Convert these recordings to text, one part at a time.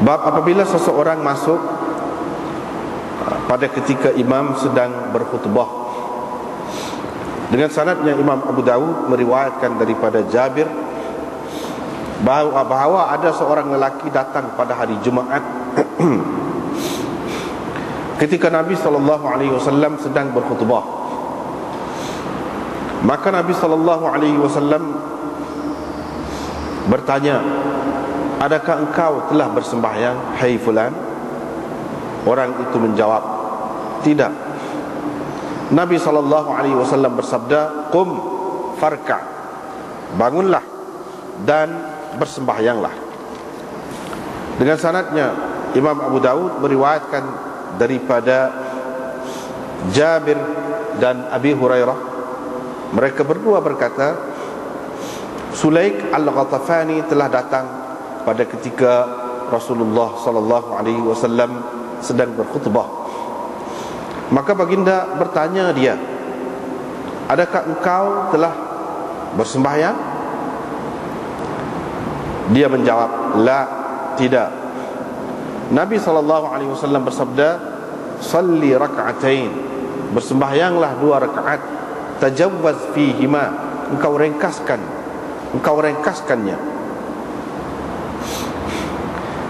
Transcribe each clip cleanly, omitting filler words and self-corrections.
Bab apabila seseorang masuk pada ketika imam sedang berkhutbah. Dengan sanadnya Imam Abu Dawud meriwayatkan daripada Jabir bahawa ada seorang lelaki datang pada hari Jumaat ketika Nabi SAW sedang berkhutbah. Maka Nabi SAW bertanya, adakah engkau telah bersembahyang, hai fulan? Orang itu menjawab, tidak. Nabi SAW bersabda, qum farka', bangunlah dan bersembahyanglah. Dengan sanadnya Imam Abu Dawud meriwayatkan daripada Jabir dan Abi Hurairah, mereka berdua berkata, Sulaik al-Ghatafani telah datang pada ketika Rasulullah SAW sedang berkhutbah. Maka baginda bertanya dia, adakah engkau telah bersembahyang? Dia menjawab, la, tidak. Nabi SAW bersabda, salli raka'atain, bersembahyanglah 2 rakaat, tajawwaz fihima, engkau ringkaskannya.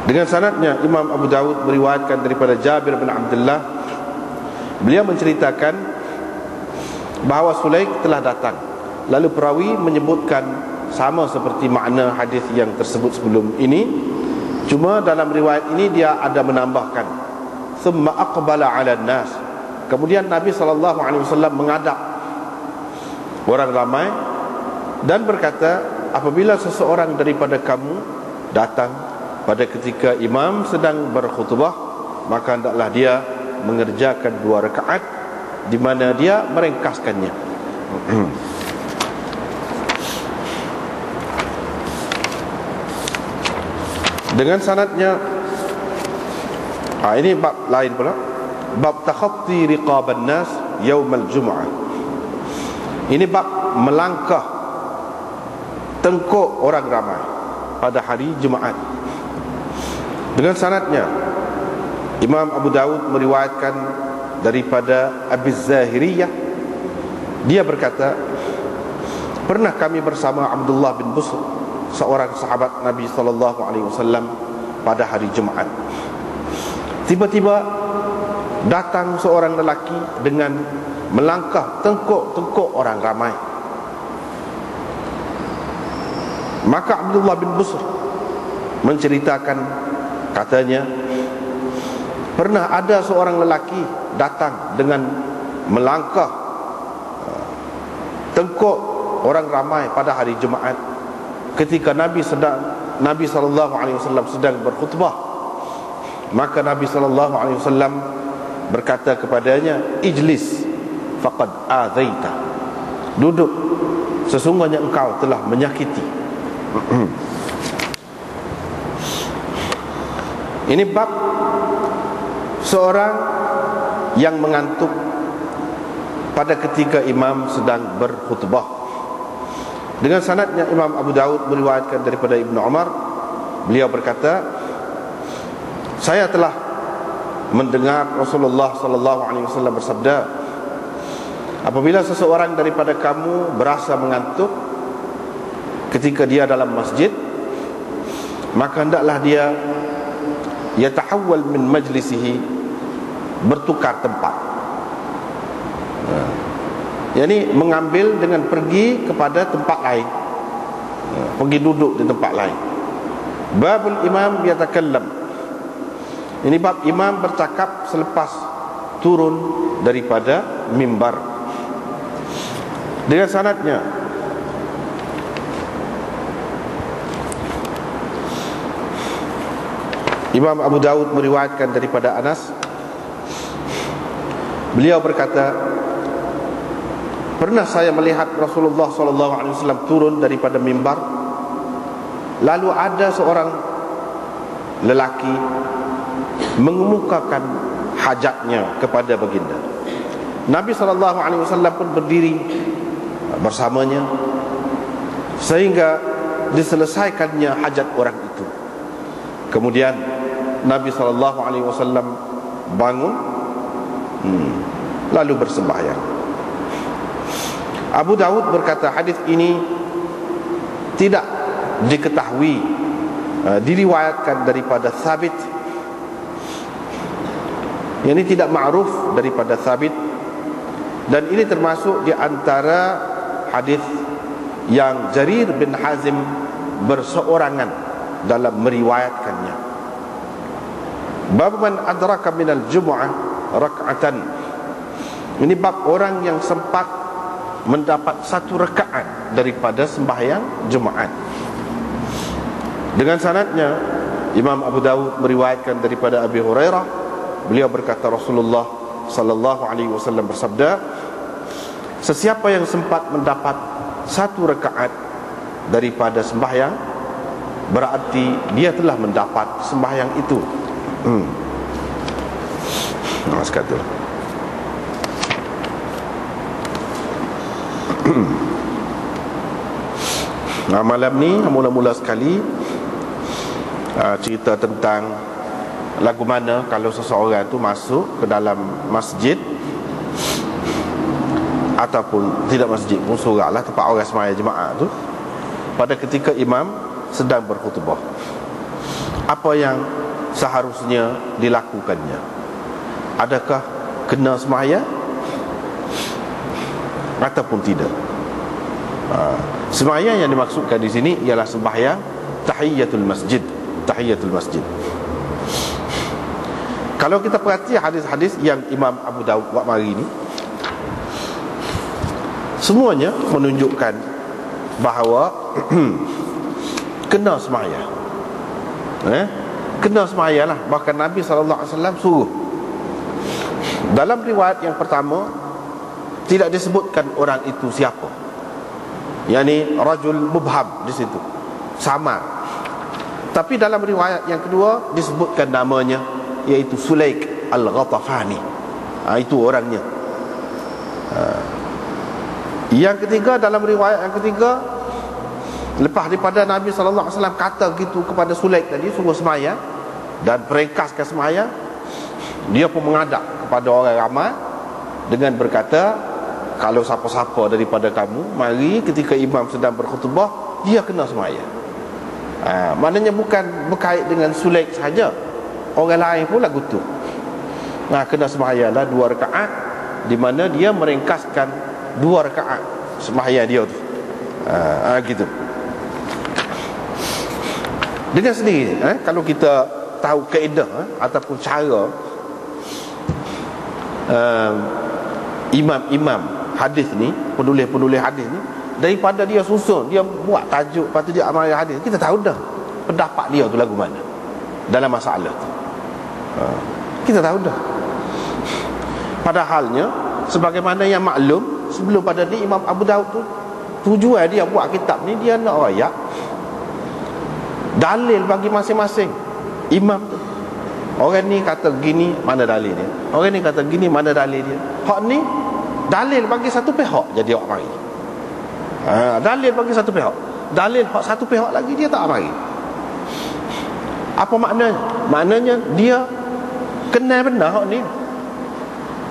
Dengan sanadnya Imam Abu Dawud meriwayatkan daripada Jabir bin Abdullah, beliau menceritakan bahawa Sulaik telah datang. Lalu perawi menyebutkan sama seperti makna hadis yang tersebut sebelum ini, cuma dalam riwayat ini dia ada menambahkan thumma aqbala 'ala nas. Kemudian Nabi SAW menghadap orang ramai dan berkata, apabila seseorang daripada kamu datang pada ketika imam sedang berkhutbah, maka hendaklah dia mengerjakan 2 rakaat di mana dia meringkaskannya. Dengan sanadnya, ini bab lain pula, bab takhatti riqaban nas yaumal jum'ah. Ini bab melangkah tengkuk orang ramai pada hari Jumaat. Dengan sanadnya Imam Abu Dawud meriwayatkan daripada Abi Zahiriyah, dia berkata, pernah kami bersama Abdullah bin Busr, seorang sahabat Nabi SAW, pada hari Jumaat. Tiba-tiba datang seorang lelaki dengan melangkah tengkuk orang ramai. Maka Abdullah bin Busr menceritakan, katanya, pernah ada seorang lelaki datang dengan melangkah tengkuk orang ramai pada hari Jumaat ketika Nabi SAW sedang berkhutbah. Maka Nabi SAW berkata kepadanya, ijlis faqad azaita, duduk, sesungguhnya engkau telah menyakiti. Ini bab seorang yang mengantuk pada ketika imam sedang berkhutbah. Dengan sanadnya Imam Abu Dawud meriwayatkan daripada Ibnu Umar, beliau berkata, saya telah mendengar Rasulullah SAW bersabda, apabila seseorang daripada kamu berasa mengantuk ketika dia dalam masjid, maka hendaklah dia yatahawwal min majlisihi, bertukar tempat, yakni mengambil dengan pergi kepada tempat lain, pergi duduk di tempat lain. Babul imam yatakallam, ini bab imam bercakap selepas turun daripada mimbar. Dengan sanadnya Imam Abu Dawud meriwayatkan daripada Anas, beliau berkata, pernah saya melihat Rasulullah SAW turun daripada mimbar, lalu ada seorang lelaki mengemukakan hajatnya kepada baginda. Nabi SAW pun berdiri bersamanya sehingga diselesaikannya hajat orang itu. Kemudian Nabi SAW bangun, lalu bersembahyang. Abu Dawud berkata hadis ini tidak diketahui, diriwayatkan daripada Thabit. Yang ini tidak ma'ruf daripada Thabit, dan ini termasuk di antara hadis yang Jarir bin Hazim berseorangan dalam meriwayatkannya. Bab man adraka minal jumu'ah rak'atan. Ini bab orang yang sempat mendapat satu rakaat daripada sembahyang Jumaat. Dengan sanadnya Imam Abu Dawud meriwayatkan daripada Abi Hurairah, beliau berkata Rasulullah sallallahu alaihi wasallam bersabda, sesiapa yang sempat mendapat satu rakaat daripada sembahyang, berarti dia telah mendapat sembahyang itu. Sekatu. Malam ni mula-mula sekali cerita tentang lagu mana kalau seseorang tu masuk ke dalam masjid ataupun tidak masjid pun, surah lah, tempat orang sembahyang jemaah tu, pada ketika imam sedang berkhutbah, apa yang seharusnya dilakukannya? Adakah kena sembahyang ataupun tidak? Sembahyang yang dimaksudkan di sini ialah sembahyang tahiyatul masjid. Tahiyatul masjid. Kalau kita perhati hadis-hadis yang Imam Abu Dawud buat mari ni, semuanya menunjukkan bahawa kena sembahyang. Kena sembahyang lah. Bahkan Nabi SAW suruh. Dalam riwayat yang pertama tidak disebutkan orang itu siapa, yakni rajul mubham di situ, samar. Tapi dalam riwayat yang kedua disebutkan namanya, iaitu Sulaik Al-Ghatafani. Itu orangnya. Yang ketiga, dalam riwayat yang ketiga, lepas daripada Nabi SAW kata gitu kepada Sulaik tadi, suruh sembahyang dan peringkaskan sembahyang, dia pun menghadap kepada orang ramai dengan berkata, kalau siapa-siapa daripada kamu mari ketika imam sedang berkhutbah, dia kena sembahyang. Maknanya bukan berkait dengan Sulaik saja, orang lain pun lagu tu. Kena sembahyanglah 2 rakaat, di mana dia meringkaskan 2 rakaat sembahyang dia tu. Gitu. Dengan sendiri, kalau kita tahu kaedah ataupun cara imam-imam hadis ni, penulis-penulis hadis ni, daripada dia susun, dia buat tajuk, lepas tu dia amal hadis, kita tahu dah pendapat dia tu lagu mana dalam masalah tu. Kita tahu dah. Padahalnya sebagaimana yang maklum, sebelum pada ni Imam Abu Dawud tu, tujuan dia buat kitab ni, dia nak rayak dalil bagi masing-masing imam tu. Orang ni kata gini, mana dalil dia? Orang ni kata gini, mana dalil dia? Hak ni dalil bagi satu pihak, jadi awak mari. Dalil bagi satu pihak, dalil hak satu pihak lagi dia tak mari. Apa maknanya? Maknanya dia kenal benar hak ni,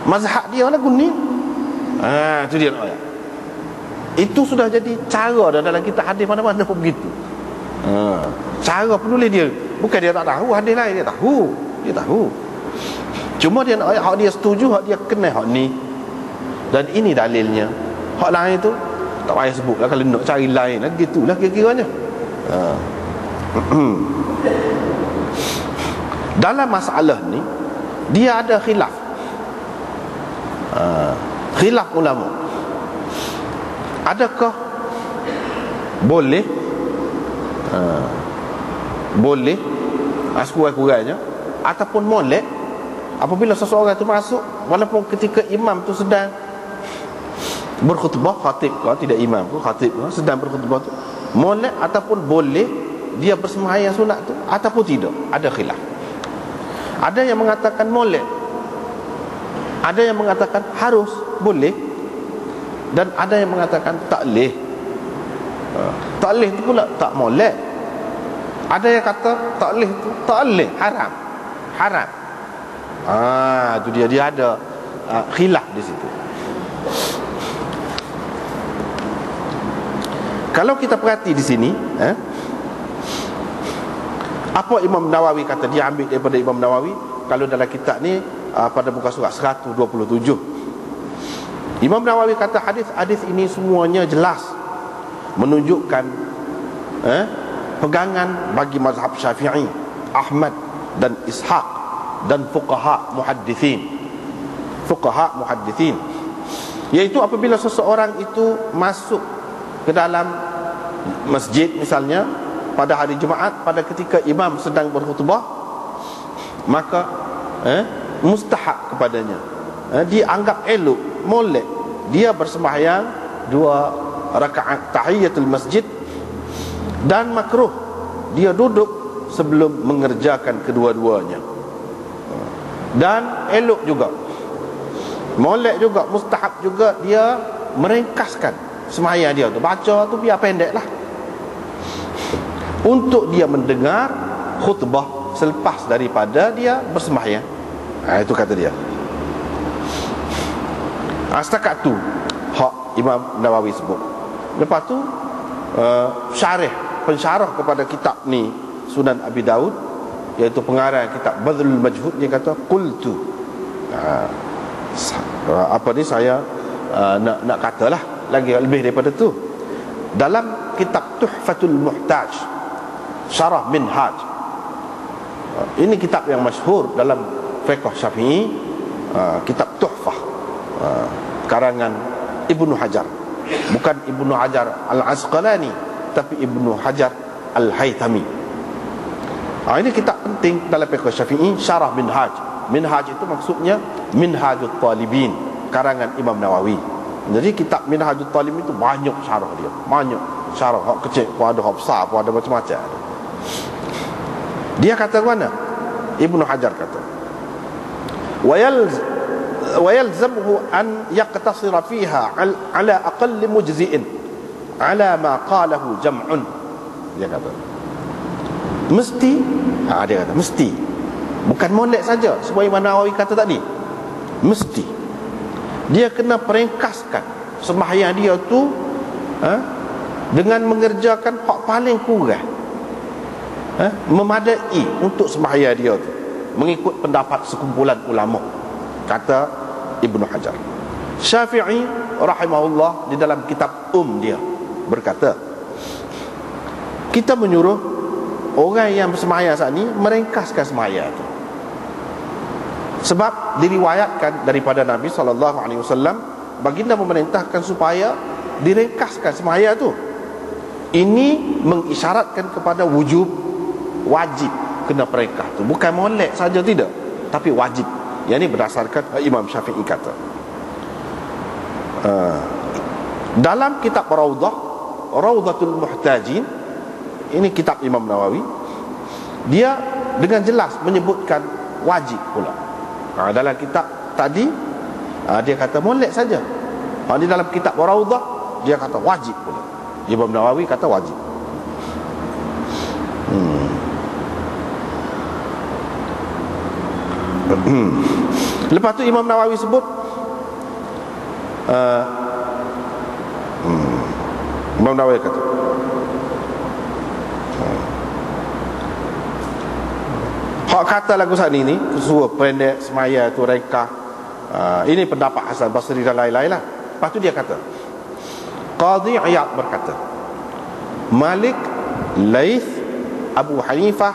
mazhab dia lagu ni. Itu dia nak. Itu sudah jadi cara dah dalam kitab hadis mana-mana pun begitu. Cara penulis dia, bukan dia tak tahu hadis lain, dia tahu. Dia tahu. Cuma dia nak hak dia setuju, hak dia kenal hak ni, dan ini dalilnya. Hak lain tu tak payah sebut lah, kalau nak cari lain lah, gitulah kira-kiranya. Dalam masalah ni dia ada khilaf. Khilaf ulama. Adakah boleh boleh sekurang-kurangnya ataupun molek apabila seseorang tu masuk, walaupun ketika imam tu sedang berkhutbah, khatib ke tidak imam ke, khatib ke sedang berkhutbah tu, molek ataupun boleh dia bersembahyang sunat tu ataupun tidak? Ada khilaf. Ada yang mengatakan molek, ada yang mengatakan harus boleh, dan ada yang mengatakan tak boleh. Tak boleh tu pula tak molek. Ada yang kata tak boleh tu tak boleh, haram. haram. Itu dia ada khilaf di situ. Kalau kita perhati di sini, apa Imam Nawawi kata, dia ambil daripada Imam Nawawi. Kalau dalam kitab ni pada muka surat 127, Imam Nawawi kata hadis ini semuanya jelas menunjukkan pegangan bagi mazhab Syafi'i, Ahmad dan Ishaq dan fuqaha muhaddithin, iaitu apabila seseorang itu masuk ke dalam masjid misalnya pada hari Jumaat, pada ketika imam sedang berkhutbah, maka mustahab kepadanya, dianggap elok, molek, dia bersembahyang 2 rakaat tahiyatul masjid, dan makruh dia duduk sebelum mengerjakan kedua-duanya. Dan elok juga, molek juga, mustahab juga dia meringkaskan sembahyang dia tu, baca tu biar pendek lah, untuk dia mendengar khutbah selepas daripada dia bersembahyang. Itu kata dia. Setakat tu hak Imam Nawawi sebut. Lepas tu pensyarah kepada kitab ni Sunan Abi Daud, iaitu pengarang kitab Badlul Majhud, dia kata qultu, saya nak katalah lagi lebih daripada tu. Dalam kitab Tuhfatul Muhtaj Syarah Minhaj, ini kitab yang masyhur dalam fiqh Syafi'i, kitab Tuhfah, karangan Ibnu Hajar, bukan Ibnu Hajar Al-Asqalani, tapi Ibnu Hajar Al-Haythami. Ini kitab penting dalam fiqh Syafi'i, Syarah Minhaj. Minhaj itu maksudnya Minhajut Talibin, karangan Imam Nawawi. Jadi kitab Minhajut Talibin itu banyak syarah dia, banyak syarah, hak kecil pun ada, hak besar pun ada, macam-macam. Dia kata mana? Ibnu Hajar kata, wa yalzamuhu an yaqtasira fiha ala aqall mujzi'in ala ma qalahu jam'un. Dia kata mesti, dia kata mesti, bukan molek saja sebab Imam Nawawi kata tadi, mesti dia kena peringkaskan sembahyang dia tu dengan mengerjakan hak paling kurang, memadai untuk sembahyang dia tu, mengikut pendapat sekumpulan ulama, kata Ibnu Hajar. Syafi'i rahimahullah di dalam kitab dia berkata, kita menyuruh orang yang bersembahyang saat ni meringkaskan sembahyang tu, sebab diriwayatkan daripada Nabi SAW, baginda memerintahkan supaya diringkaskan sembahyang tu. Ini mengisyaratkan kepada wajib kena peringkas tu, bukan molek saja, tidak, tapi wajib. Yang ini berdasarkan Imam Syafi'i kata. Dalam kitab Rawdatul Muhtajin, ini kitab Imam Nawawi, dia dengan jelas menyebutkan wajib pula. Dalam kitab tadi dia kata molek saja, di dalam kitab Rawdah dia kata wajib pula. Imam Nawawi kata wajib. Lepas tu Imam Nawawi sebut, Imam Nawawi kata, hak kata lagu saat ni suruh pendek semaya tu reka, ini pendapat Hasan Basri dan lain-lain lah. Lepas tu dia kata, Qadhi Iyad berkata, Malik, Laith, Abu Hanifah,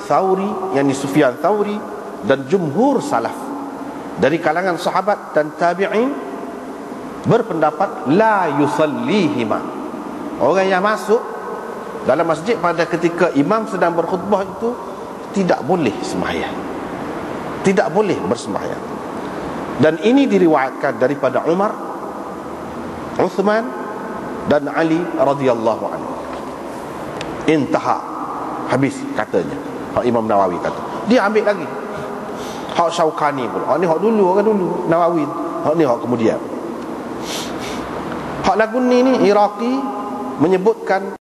Thawri, yakni Sufyan Thawri, dan jumhur salaf dari kalangan sahabat dan tabi'in berpendapat la yusallihima. Orang yang masuk dalam masjid pada ketika imam sedang berkhutbah itu tidak boleh sembahyang, tidak boleh bersembahyang. Dan ini diriwayatkan daripada Umar, Uthman dan Ali radhiyallahu anhu. Intaha, habis katanya. Hak Imam Nawawi kata. Dia ambil lagi hak Syaukani pula. Hak ni hak dulu, orang dulu Nawawi. Hak ni hak kemudian. Hak lagu ni Iraqi menyebutkan